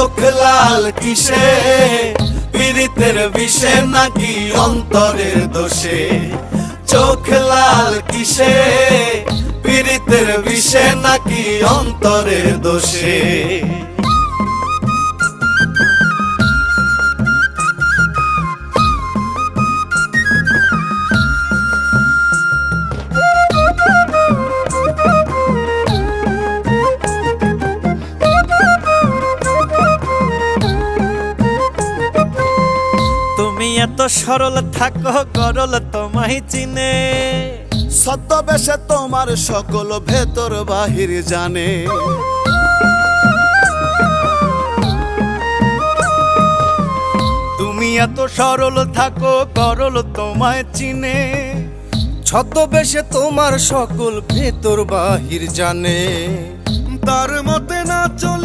চোখ লাল কিসে, পীড়িতের বিষে নাকি অন্তরের দোষে? চোখ লাল কিসে, পীড়িতের বিষে নাকি অন্তরের দোষে? তুমি এত সরল থাকো গরল তোমায় চিনে, ছদ্মবেশে তোমার সকল ভেতর বাহির জানে। তুমি এত সরল থাকো গরল তোমায় চিনে, ছদ্মবেশে তোমার সকল ভেতর বাহির জানে। তার মতে না চলিলে